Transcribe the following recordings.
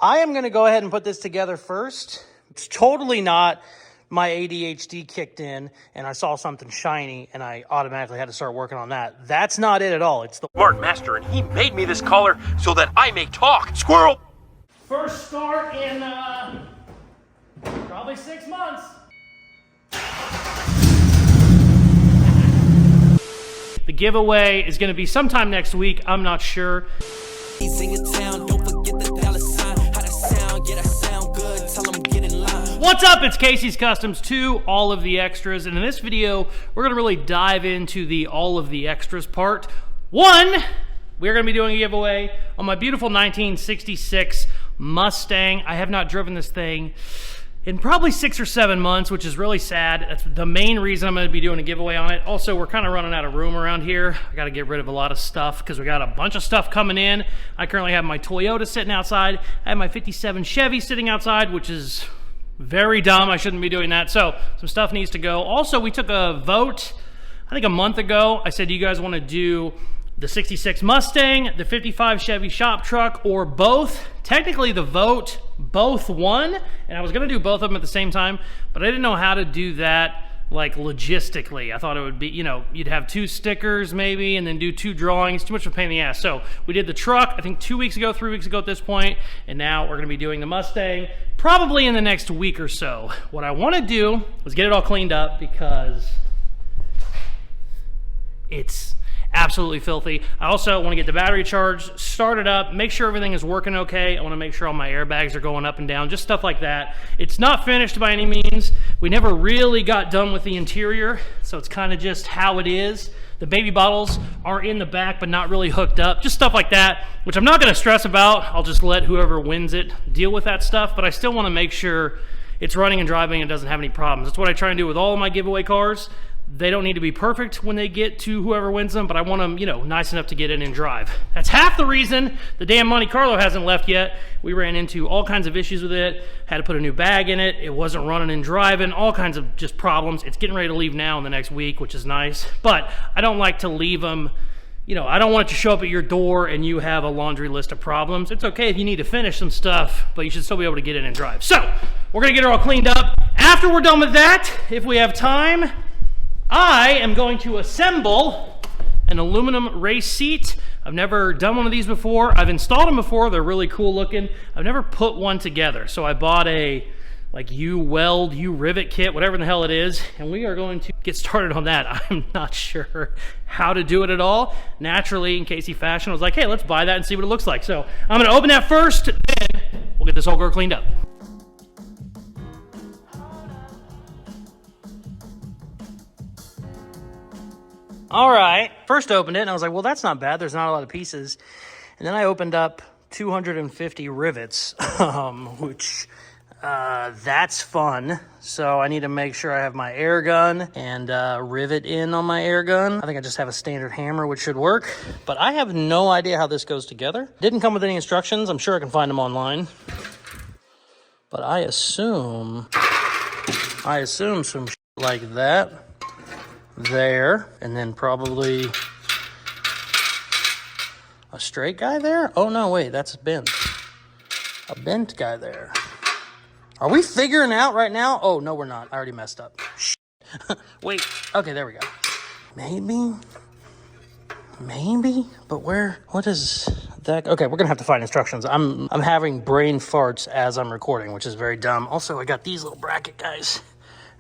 I am going to go ahead and put this together first. It's totally not my ADHD kicked in and I saw something shiny and I automatically had to start working on that. That's not it at all. It's the smart master, and he made me this collar so that I may talk. Squirrel! First start in probably 6 months. The giveaway is going to be sometime next week. I'm not sure. What's up? It's Casey's Customs 2, all of the extras. And in this video, we're going to really dive into the all of the extras part. One, we're going to be doing a giveaway on my beautiful 1966 Mustang. I have not driven this thing in probably 6 or 7 months, which is really sad. That's the main reason I'm going to be doing a giveaway on it. Also, we're kind of running out of room around here. I got to get rid of a lot of stuff because we got a bunch of stuff coming in. I currently have my Toyota sitting outside. I have my 57 Chevy sitting outside, which is very dumb. I shouldn't be doing that. So some stuff needs to go. Also, we took a vote, I think a month ago. I said, do you guys want to do the 66 Mustang, the 55 Chevy shop truck, or both? Technically, the vote both won, and I was going to do both of them at the same time, but I didn't know how to do that, like, logistically. I thought it would be, you know, you'd have 2 stickers maybe, and then do 2 drawings. Too much of a pain in the ass. So we did the truck, I think 2 weeks ago, 3 weeks ago at this point, and now we're going to be doing the Mustang probably in the next week or so. What I want to do is get it all cleaned up because it's absolutely filthy. I also want to get the battery charged, start it up, make sure everything is working okay. I want to make sure all my airbags are going up and down, just stuff like that. It's not finished by any means. We never really got done with the interior, so it's kind of just how it is. The baby bottles are in the back, but not really hooked up. Just stuff like that, which I'm not going to stress about. I'll just let whoever wins it deal with that stuff, but I still want to make sure it's running and driving and doesn't have any problems. That's what I try and do with all of my giveaway cars. They don't need to be perfect when they get to whoever wins them, but I want them, you know, nice enough to get in and drive. That's half the reason the damn Monte Carlo hasn't left yet. We ran into all kinds of issues with it, had to put a new bag in it, it wasn't running and driving, all kinds of just problems. It's getting ready to leave now in the next week, which is nice, but I don't like to leave them, you know, I don't want it to show up at your door and you have a laundry list of problems. It's okay if you need to finish some stuff, but you should still be able to get in and drive. So, we're gonna get it all cleaned up. After we're done with that, if we have time, I am going to assemble an aluminum race seat. I've never done one of these before. I've installed them before. They're really cool looking. I've never put one together. So I bought a like U-weld, U-rivet kit, whatever the hell it is, and we are going to get started on that. I'm not sure how to do it at all. Naturally, in Casey fashion, I was like, hey, let's buy that and see what it looks like. So I'm going to open that first, then we'll get this whole girl cleaned up. All right, first opened it and I was like, well, that's not bad. There's not a lot of pieces. And then I opened up 250 rivets, which that's fun. So I need to make sure I have my air gun and rivet in on my air gun. I think I just have a standard hammer, which should work. But I have no idea how this goes together. Didn't come with any instructions. I'm sure I can find them online. But I assume some shit like that. There, and then probably a straight guy there. Oh no, wait, that's bent. A bent guy there. Are we figuring out right now? Oh no, we're not. I already messed up. Wait, okay, there we go. Maybe, but where? What is that? Okay, we're gonna have to find instructions. I'm having brain farts as I'm recording, which is very dumb. Also, I got these little bracket guys,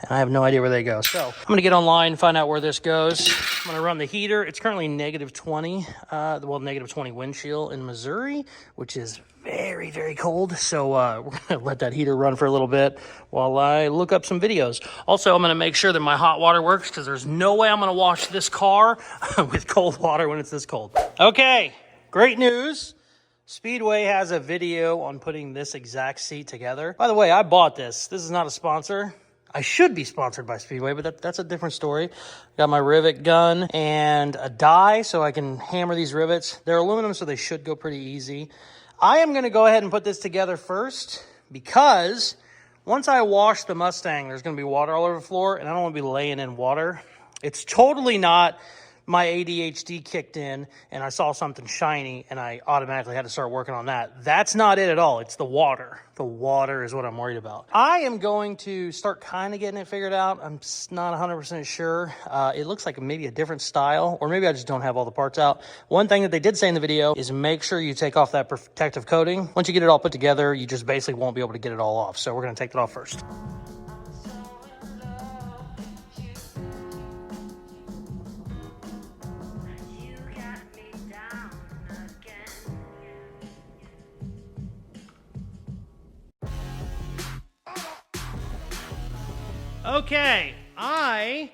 and I have no idea where they go. So I'm gonna get online, find out where this goes. I'm gonna run the heater. It's currently negative 20, well, negative 20 wind chill in Missouri, which is very, very cold. So we're gonna let that heater run for a little bit while I look up some videos. Also, I'm gonna make sure that my hot water works because there's no way I'm gonna wash this car with cold water when it's this cold. Okay, great news. Speedway has a video on putting this exact seat together. By the way, I bought this. This is not a sponsor. I should be sponsored by Speedway, but that's a different story. Got my rivet gun and a die so I can hammer these rivets. They're aluminum, so they should go pretty easy. I am going to go ahead and put this together first because once I wash the Mustang, there's going to be water all over the floor, and I don't want to be laying in water. It's totally not my ADHD kicked in and I saw something shiny and I automatically had to start working on that. That's not it at all. It's the water. The water is what I'm worried about. I am going to start kind of getting it figured out. I'm not 100% sure. It looks like maybe a different style, or maybe I just don't have all the parts out. One thing that they did say in the video is make sure you take off that protective coating. Once you get it all put together, you just basically won't be able to get it all off. So we're going to take that off first. Okay, I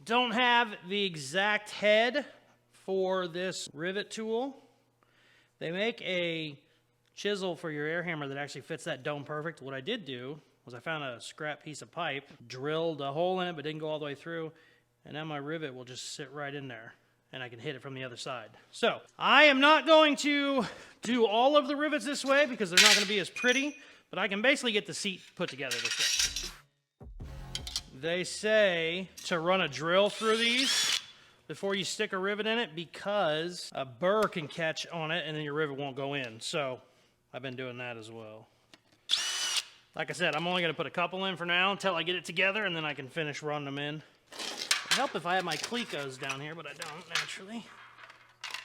don't have the exact head for this rivet tool. They make a chisel for your air hammer that actually fits that dome perfect. What I did do was I found a scrap piece of pipe, drilled a hole in it, but didn't go all the way through, and now my rivet will just sit right in there, and I can hit it from the other side. So, I am not going to do all of the rivets this way because they're not going to be as pretty, but I can basically get the seat put together this way. They say to run a drill through these before you stick a rivet in it because a burr can catch on it and then your rivet won't go in. So I've been doing that as well. Like I said, I'm only going to put a couple in for now until I get it together and then I can finish running them in. It'd help if I had my Clecos down here, but I don't naturally.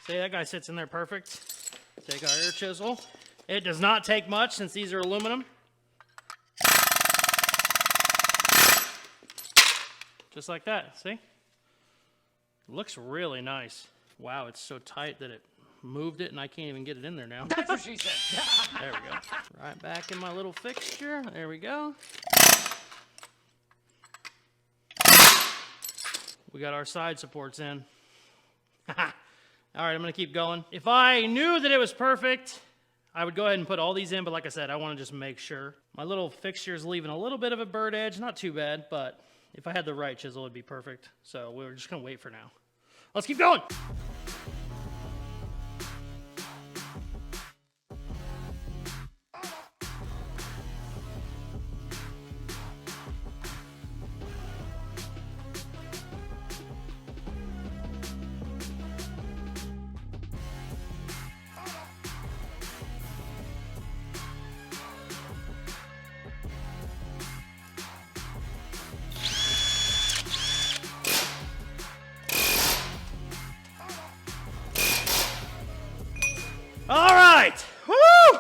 See, that guy sits in there perfect. Take our air chisel. It does not take much since these are aluminum. Just like that, see? Looks really nice. Wow, it's so tight that it moved it and I can't even get it in there now. That's what she said. There we go. Right back in my little fixture. There we go. We got our side supports in. All right, I'm gonna keep going. If I knew that it was perfect, I would go ahead and put all these in, but like I said, I wanna just make sure. My little fixture is leaving a little bit of a bird edge, not too bad, but if I had the right chisel, it'd be perfect. So we're just gonna wait for now. Let's keep going. All right, woo!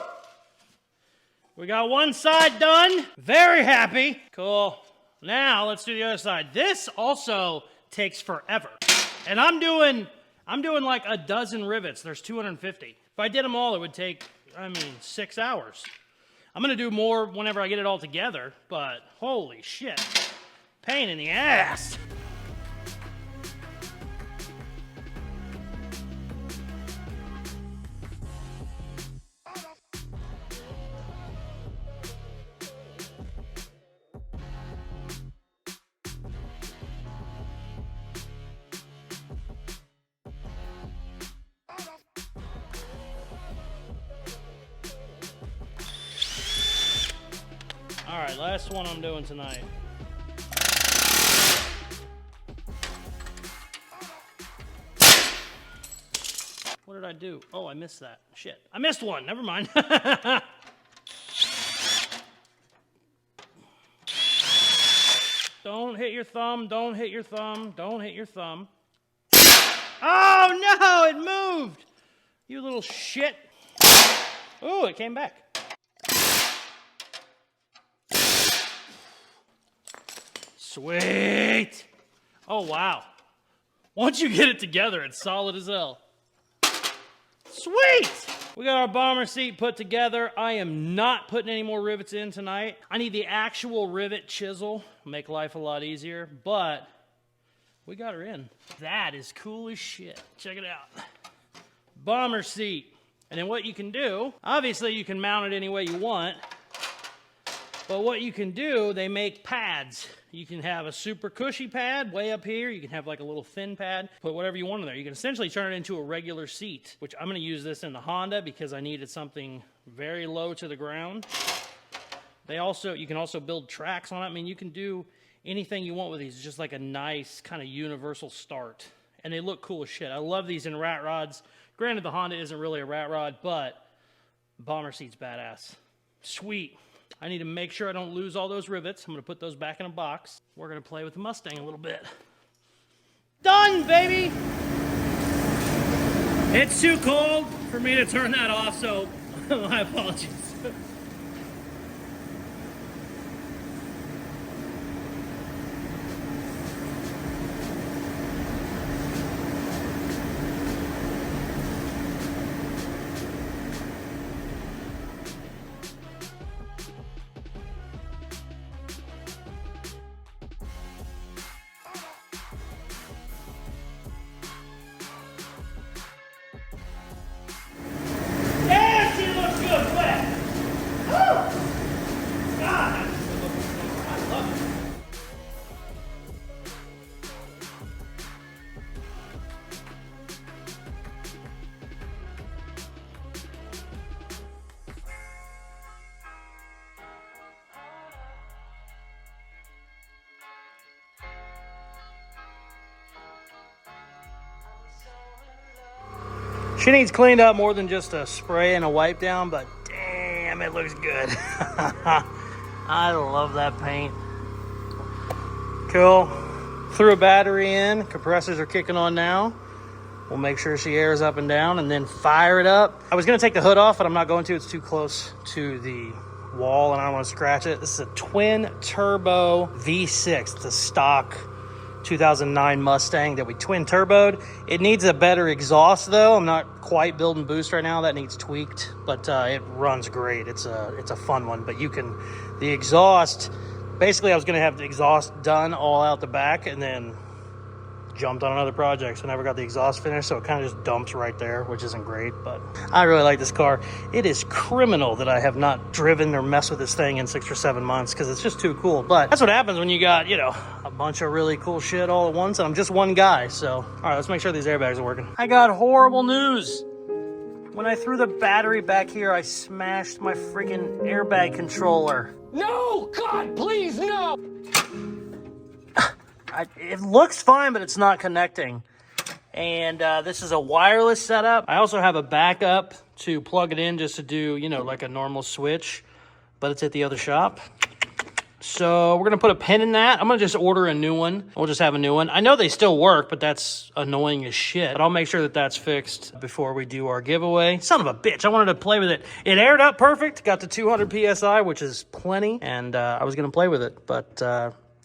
We got one side done. Very happy. Cool. Now let's do the other side. This also takes forever. And I'm doing like a dozen rivets. There's 250. If I did them all, it would take, 6 hours. I'm gonna do more whenever I get it all together, but holy shit. Pain in the ass. All right, last one I'm doing tonight. What did I do? Oh, I missed that. Shit. I missed one. Never mind. Don't hit your thumb. Don't hit your thumb. Don't hit your thumb. Oh, no! It moved! You little shit. Oh, it came back. Sweet. Oh, wow. Once you get it together, it's solid as hell. Sweet. We got our bomber seat put together. I am not putting any more rivets in tonight. I need the actual rivet chisel. Make life a lot easier, but we got her in. That is cool as shit. Check it out. Bomber seat. And then what you can do, obviously you can mount it any way you want, but what you can do, they make pads. You can have a super cushy pad way up here. You can have like a little thin pad. Put whatever you want in there. You can essentially turn it into a regular seat, which I'm going to use this in the Honda because I needed something very low to the ground. You can also build tracks on it. I mean, you can do anything you want with these. It's just like a nice kind of universal start. and they look cool as shit. I love these in rat rods. Granted, the Honda isn't really a rat rod, but bomber seat's badass. Sweet. I need to make sure I don't lose all those rivets. I'm going to put those back in a box. We're going to play with the Mustang a little bit. Done, baby! It's too cold for me to turn that off, so my apologies. She needs cleaned up more than just a spray and a wipe down, but damn, it looks good. I love that paint. Cool. Threw a battery in. Compressors are kicking on now. We'll make sure she airs up and down and then fire it up. I was going to take the hood off, but I'm not going to. It's too close to the wall and I don't want to scratch it. This is a twin turbo V6. It's a stock 2009 Mustang that we twin turboed. It needs a better exhaust though. I'm not quite building boost right now. That needs tweaked, but it runs great. It's a fun one, but the exhaust, basically I was gonna have the exhaust done all out the back and then jumped on another project, so never got the exhaust finished, so it kind of just dumps right there, which isn't great, but I really like this car. It is criminal that I have not driven or messed with this thing in 6 or 7 months because it's just too cool, but that's what happens when you got, you know, a bunch of really cool shit all at once, and I'm just one guy, so. All right, let's make sure these airbags are working. I got horrible news. When I threw the battery back here, I smashed my freaking airbag controller. No! God, please, no! It looks fine, but it's not connecting. And this is a wireless setup. I also have a backup to plug it in just to do, you know, like a normal switch, but it's at the other shop. So we're gonna put a pin in that. I'm gonna just order a new one. We'll just have a new one. I know they still work, but that's annoying as shit. But I'll make sure that that's fixed before we do our giveaway. Son of a bitch, I wanted to play with it. It aired up perfect, got to 200 PSI, which is plenty. And I was gonna play with it, but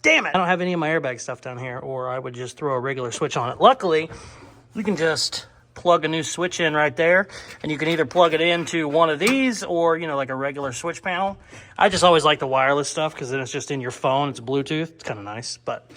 damn it. I don't have any of my airbag stuff down here, or I would just throw a regular switch on it. Luckily, you can just plug a new switch in right there, and you can either plug it into one of these or, you know, like a regular switch panel. I just always like the wireless stuff because then it's just in your phone. It's Bluetooth. It's kind of nice, but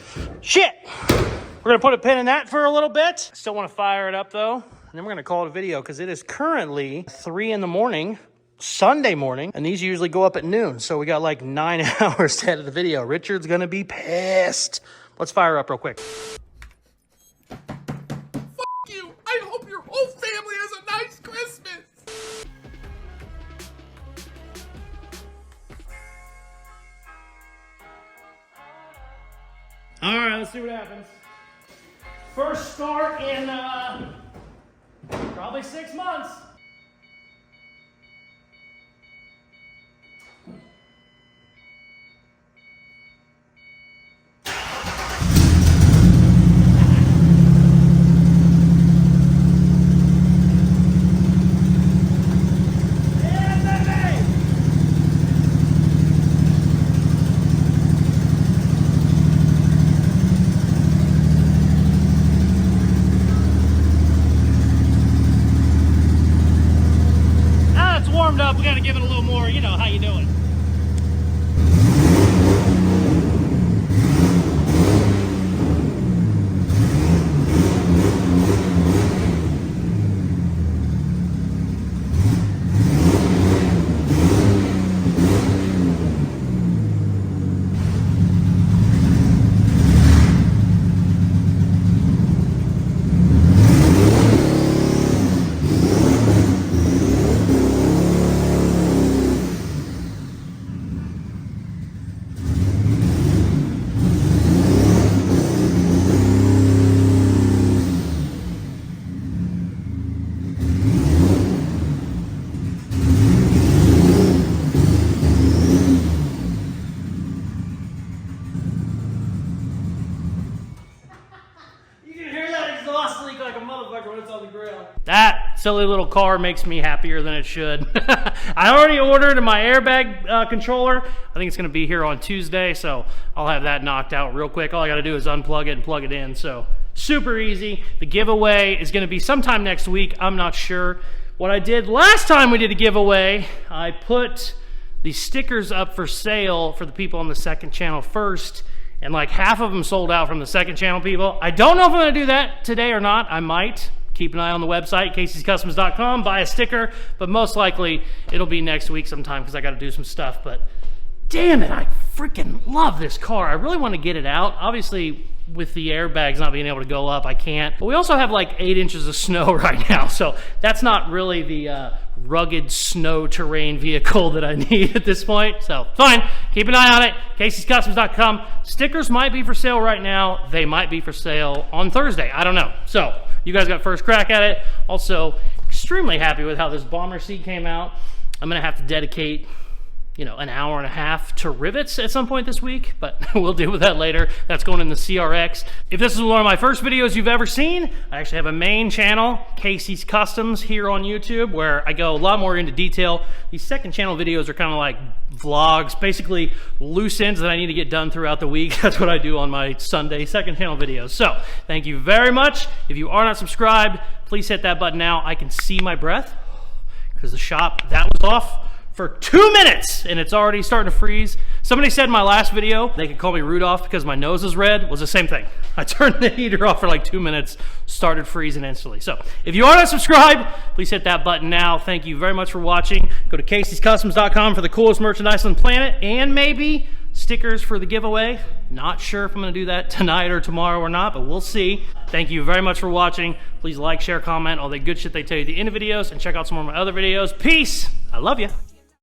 shit. We're going to put a pin in that for a little bit. Still want to fire it up though, and then we're going to call it a video because it is currently 3 in the morning. Sunday morning, and these usually go up at noon, so we got like 9 hours to edit the video. Richard's gonna be pissed. Let's fire up real quick. Fuck you! I hope your whole family has a nice Christmas! All right, let's see what happens. First start in probably 6 months. Up, we got to give it a little more, you know, how you doing? silly little car makes me happier than it should. I already ordered my airbag controller. I think it's gonna be here on Tuesday, so I'll have that knocked out real quick. All I gotta do is unplug it and plug it in, so super easy. The giveaway is gonna be sometime next week. I'm not sure. What I did last time we did a giveaway, I put the stickers up for sale for the people on the second channel first, and like half of them sold out from the second channel people. I don't know if I'm gonna do that today or not. I might. Keep an eye on the website, Caseyscustoms.com, buy a sticker, but most likely it'll be next week sometime because I gotta do some stuff. But damn it, I freaking love this car. I really want to get it out. Obviously, with the airbags not being able to go up, I can't. But we also have like 8 inches of snow right now, so that's not really the rugged snow terrain vehicle that I need at this point. So fine, keep an eye on it, Caseyscustoms.com. Stickers might be for sale right now. They might be for sale on Thursday. I don't know. So you guys got first crack at it. Also, extremely happy with how this bomber seat came out. I'm gonna have to dedicate, you know, an hour and a half to rivets at some point this week, but we'll deal with that later. That's going in the CRX. If this is one of my first videos you've ever seen, I actually have a main channel, Casey's Customs, here on YouTube, where I go a lot more into detail. These second channel videos are kind of like vlogs, basically loose ends that I need to get done throughout the week. That's what I do on my Sunday second channel videos. So thank you very much. If you are not subscribed, please hit that button now. I can see my breath because the shop, that was off for 2 minutes and it's already starting to freeze. Somebody said in my last video they could call me Rudolph because my nose is red. Was the same thing. I turned the heater off for like 2 minutes, started freezing instantly. So if you are not subscribed, please hit that button now. Thank you very much for watching. Go to Caseyscustoms.com for the coolest merchandise on the planet and maybe stickers for the giveaway. Not sure if I'm gonna do that tonight or tomorrow or not, but we'll see. Thank you very much for watching. Please like, share, comment, all the good shit they tell you at the end of videos, and check out some more of my other videos. Peace. I love you.